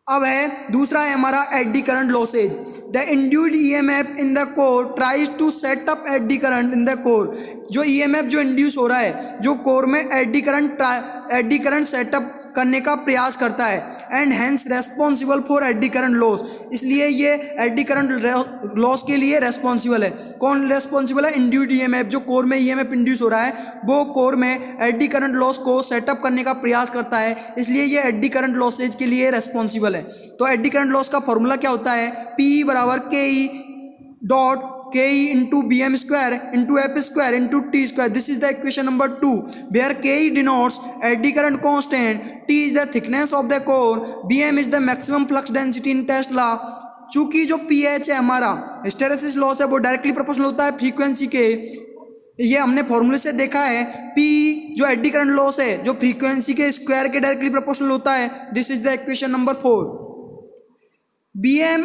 अब है दूसरा है हमारा eddy current losses. The induced EMF in the core tries to set up eddy current in the core. जो EMF जो induce हो रहा है, जो कोर में एडी करंट सेटअप करने का प्रयास करता है, and hence responsible for AD current loss, इसलिए ये एडी करंट लॉस के लिए रेस्पॉन्सिबल है। कौन रेस्पॉन्सिबल है, इंड्यूस्ड ईएमएफ। जो कोर में ईएमएफ इंड्यूस हो रहा है वो कोर में एडी करंट लॉस को सेटअप करने का प्रयास करता है, इसलिए ये एडी करंट लॉसेज के लिए रेस्पॉन्सिबल है। तो एडी करंट लॉस का फॉर्मूला क्या होता है, पी बराबर K E dot K E into B M square into F square into T square. This is the equation number 2, where K E denotes eddy current constant, T is the thickness of the core, B M is the maximum flux density in tesla. चूंकि जो P H है हमारा hysteresis loss है वो directly proportional होता है frequency के, ये हमने फॉर्मूले से देखा है। पी जो एडी करंट लॉस है जो फ्रीक्वेंसी के स्क्वायर के डायरेक्टली प्रोपोर्शनल होता है। This is the equation number 4। BM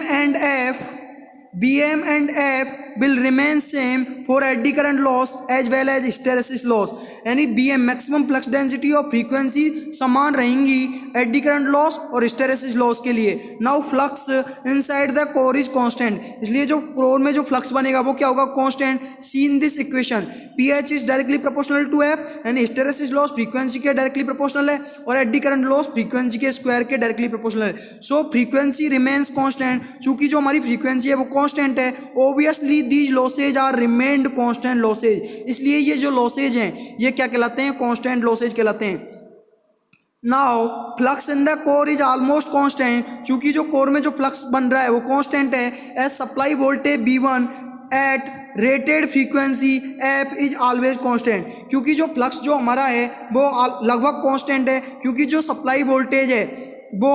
and F will remain same for eddy current loss as well as hysteresis loss, यानी BM मैक्सिमम फ्लक्स डेंसिटी और frequency समान रहेंगी एडी करंट लॉस और hysteresis loss के लिए। Now flux inside the core is constant, इसलिए जो core में जो फ्लक्स बनेगा वो क्या होगा, constant. C in this equation PH is directly proportional to F, यानी हिस्टेरेसिस लॉस फ्रीक्वेंसी के डायरेक्टली प्रोपोर्शनल है और एडी करंट लॉस फ्रीक्वेंसी के स्क्वायर के डायरेक्टली प्रोपोर्शनल है। सो फ्रीक्वेंसी रिमेन्स कांस्टेंट, चूंकि जो हमारी फ्रीक्वेंसी है वो कांस्टेंट है, obviously these losses are remained constant losses, इसलिए ये जो लॉसेज हैं ये क्या कहलाते हैं, कांस्टेंट लॉसेज कहलाते हैं। Now flux in the core is almost constant, चूंकि जो कोर में जो फ्लक्स बन रहा है वो कांस्टेंट है। As supply voltage V1 at rated frequency F is always constant, क्योंकि जो फ्लक्स जो हमारा है वो लगभग कांस्टेंट है, क्योंकि जो सप्लाई वोल्टेज है वो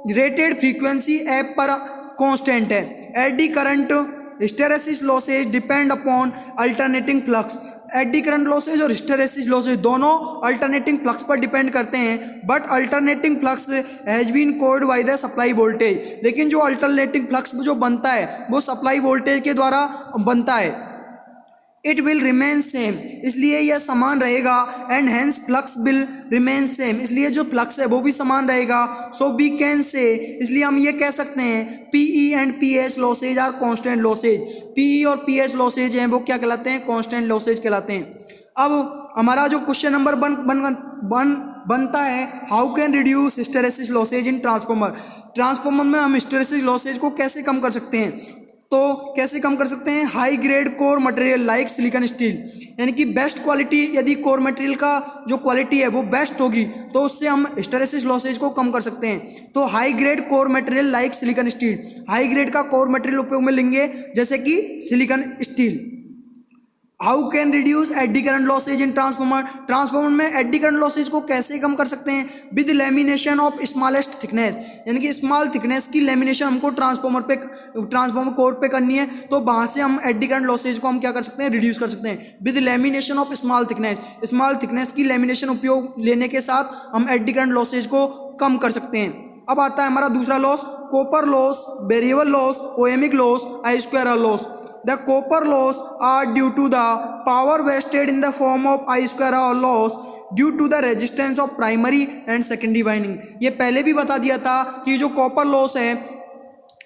रेटेड फ्रीक्वेंसी F पर कांस्टेंट है। Eddy current hysteresis losses depend upon alternating flux. Eddy current losses और हिस्टेरेसिस लॉसेज दोनों अल्टरनेटिंग फ्लक्स पर डिपेंड करते हैं, but alternating flux has been called by the supply voltage. लेकिन जो अल्टरनेटिंग फ्लक्स जो बनता है वो सप्लाई वोल्टेज के द्वारा बनता है। इट विल रिमेन सेम, इसलिए यह समान रहेगा। And hence flux will remain same, इसलिए जो फ्लक्स है वो भी समान रहेगा। सो वी कैन से, इसलिए हम ये कह सकते हैं PE and PH losses are constant losses. PE और पीएच लॉसेज हैं वो क्या कहलाते हैं? कांस्टेंट लॉसेज कहलाते हैं। अब हमारा जो क्वेश्चन नंबर बनता है, how can reduce hysteresis losses in transformer. Transformer में हम हिस्टेरेसिस लॉसेज को कैसे कम कर सकते हैं? तो कैसे कम कर सकते हैं? High grade core material like silicon steel, यानी कि बेस्ट क्वालिटी, यदि कोर मटेरियल का जो क्वालिटी है वो बेस्ट होगी तो उससे हम हिस्टेरेसिस लॉसेज को कम कर सकते हैं। तो high grade core material like silicon steel, high grade का कोर मटेरियल उपयोग में लेंगे जैसे कि silicon steel. How can reduce AD current losses in transformer. Transformer में एडी करंट लॉसेज को कैसे कम कर सकते हैं? With lamination of smallest thickness, यानी कि स्मॉल थिकनेस की लेमिनेशन हमको ट्रांसफार्मर कोर पे करनी है, तो वहाँ से हम एडी करंट लॉसेज को हम क्या कर सकते हैं? रिड्यूस कर सकते हैं with lamination of small thickness. Small thickness की लेमिनेशन उपयोग लेने के साथ हम एडी करंट लॉसेज को कम कर सकते हैं। अब आता है हमारा दूसरा loss, copper loss, variable loss, ohmic loss, I square loss. The copper loss are due to the power wasted in the form of I square R loss due to the resistance of primary and secondary winding। ये पहले भी बता दिया था कि जो copper loss है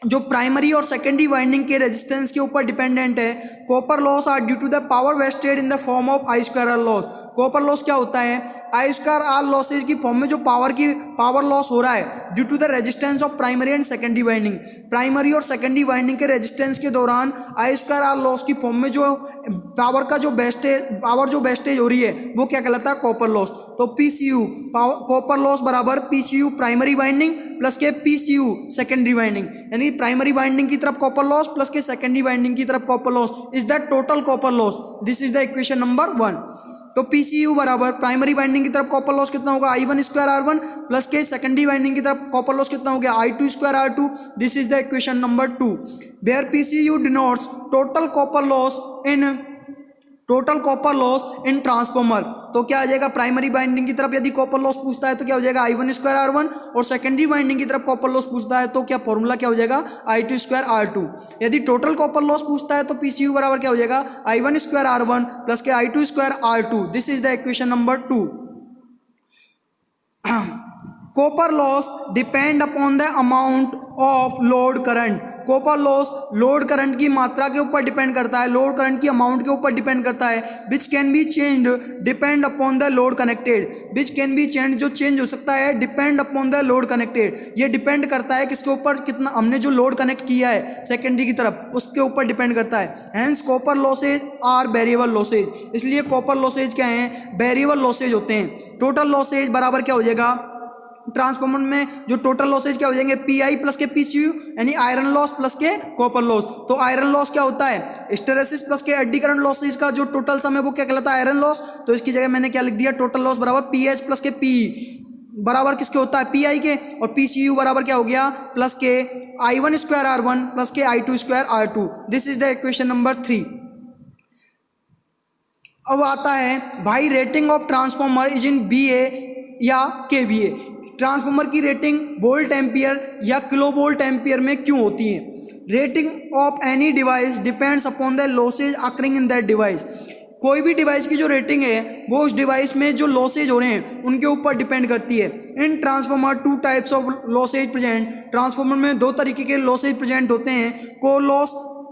जो प्राइमरी और सेकेंडरी वाइंडिंग के रेजिस्टेंस के ऊपर डिपेंडेंट है। Copper loss are due to the power wasted in the form of I square R loss. Copper loss क्या होता है? आई स्क्वायर आर लॉसेज की फॉर्म में जो पावर लॉस हो रहा है due to the resistance of primary and secondary winding. Primary और सेकेंडरी वाइंडिंग के रेजिस्टेंस के दौरान आई स्क्वायर आर लॉस की फॉर्म में जो पावर जो वेस्टेज हो रही है वो क्या कहलाता है? Copper loss. तो पीसीयू कॉपर लॉस बराबर पीसीयू प्राइमरी वाइंडिंग प्लस के पीसीयू सेकेंडरी वाइंडिंग, यानी प्राइमरी वाइंडिंग की तरफ कॉपर लॉस प्लस के सेकेंडरी वाइंडिंग की तरफ copper loss is the total copper loss. This is the equation number 1। तो पीसीयू बराबर प्राइमरी वाइंडिंग की तरफ कॉपर लॉस कितना होगा? I1 स्क्वायर R1 प्लस के सेकेंडरी वाइंडिंग की तरफ कॉपर लॉस कितना हो गया? I2 square R2। This is the equation number 2 where PCU denotes total copper loss in transformer. तो क्या आ जाएगा? प्राइमरी वाइंडिंग की तरफ यदि कॉपर लॉस पूछता है तो क्या हो जाएगा? I1 स्क्वायर R1, और सेकेंडरी वाइंडिंग की तरफ कॉपर लॉस पूछता है तो क्या फॉर्मूला क्या हो जाएगा? I2 square R2। यदि टोटल कॉपर लॉस पूछता है तो पीसीयू बराबर क्या हो जाएगा? I1 स्क्वायर R1 प्लस के I2 square R2। This is the equation number 2। Copper loss depend upon the amount of load current. Copper loss load current की मात्रा के ऊपर डिपेंड करता है, लोड करंट की अमाउंट के ऊपर डिपेंड करता है। Which can be change depend upon the load connected. Which can be change जो चेंज हो सकता है depend upon the load connected. ये डिपेंड करता है किसके ऊपर? कितना हमने जो लोड कनेक्ट किया है सेकेंडरी की तरफ उसके ऊपर डिपेंड करता है। Hence copper losses are variable losses, इसलिए कॉपर लॉसेज क्या हैं? वेरिएबल लॉसेज होते हैं। टोटल लॉसेज बराबर क्या हो जाएगा? ट्रांसफार्मर में जो टोटल लॉसेज क्या हो जाएंगे? पीआई प्लस के पीसीयू, यानी आयरन लॉस प्लस के कॉपर लॉस। तो आयरन लॉस क्या होता है? हिस्टेरेसिस प्लस के एडी करंट लॉसेज का जो टोटल सम है वो क्या कहलाता है? Iron loss. तो इसकी जगह मैंने क्या लिख दिया? टोटल लॉस बराबर पीएच प्लस के पीई बराबर किसके होता है? पीआई के। और पीसीयू बराबर क्या हो गया? प्लस के I1 स्क्वायर R1 प्लस के I2 square R2। This is the equation number 3। अब आता है भाई rating of transformer is in BA या KVA। ट्रांसफार्मर की रेटिंग वोल्ट एम्पियर या किलो वोल्ट एम्पियर में क्यों होती है? Rating of any device depends upon the losses occurring in that device. कोई भी डिवाइस की जो रेटिंग है वो उस डिवाइस में जो लॉसेज हो रहे हैं उनके ऊपर डिपेंड करती है। इन transformer 2 types of losses present. Transformer में 2 तरीके के लॉसेज प्रेजेंट होते हैं।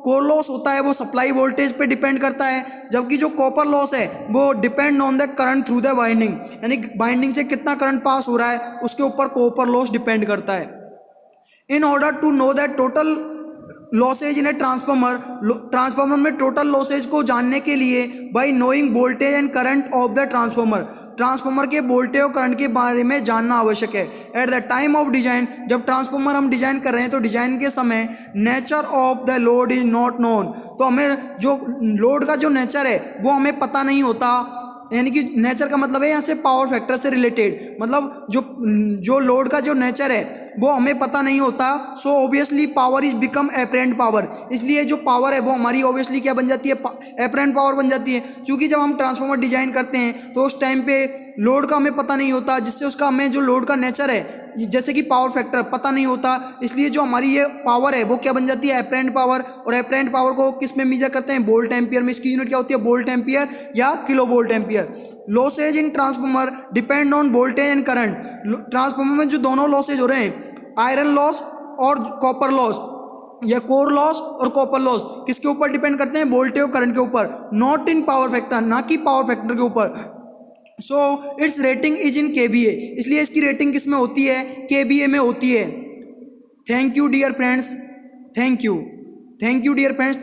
कोर लॉस होता है वो सप्लाई वोल्टेज पे डिपेंड करता है, जबकि जो कॉपर लॉस है वो depend on the current through the winding, यानी वाइंडिंग से कितना करंट पास हो रहा है उसके ऊपर कॉपर लॉस डिपेंड करता है। In order to know that total losses in a transformer में टोटल लॉसेज को जानने के लिए by knowing voltage and current of the transformer के वोल्टेज और करंट के बारे में जानना आवश्यक है। At the time of design, जब ट्रांसफार्मर हम डिजाइन कर रहे हैं तो डिजाइन के समय nature of the load is not known. तो हमें जो लोड का जो नेचर है वो हमें पता नहीं होता, यानी कि नेचर का मतलब है यहाँ से पावर फैक्टर से रिलेटेड, मतलब जो लोड का जो नेचर है वो हमें पता नहीं होता। So obviously power is become apparent power, इसलिए जो पावर है वो हमारी ऑब्वियसली क्या बन जाती है, एपरेंट पावर बन जाती है। क्योंकि जब हम ट्रांसफार्मर डिजाइन करते हैं तो उस टाइम पे लोड का हमें पता नहीं होता, जिससे उसका हमें जो लोड का नेचर है जैसे कि पावर फैक्टर पता नहीं होता, इसलिए जो हमारी ये पावर है वो क्या बन जाती है, एपरेंट पावर। और एपरेंट पावर को किस में मेजर करते हैं, वोल्ट एम्पियर में। इसकी यूनिट क्या होती है, वोल्ट एम्पियर या kilo volt ampere. Losses in transformer depend on voltage and current. Transformer में जो दोनों लॉसेज हो रहे हैं, आयरन लॉस और कॉपर लॉस या कोर लॉस और कॉपर लॉस, किसके ऊपर डिपेंड करते हैं, वोल्टेज और करंट के ऊपर, नॉट इन पावर फैक्टर, ना कि पावर फैक्टर के ऊपर। So its rating is in KVA, इसलिए इसकी रेटिंग किस में होती है, केबीए में होती है। Thank you dear friends, thank you dear friends.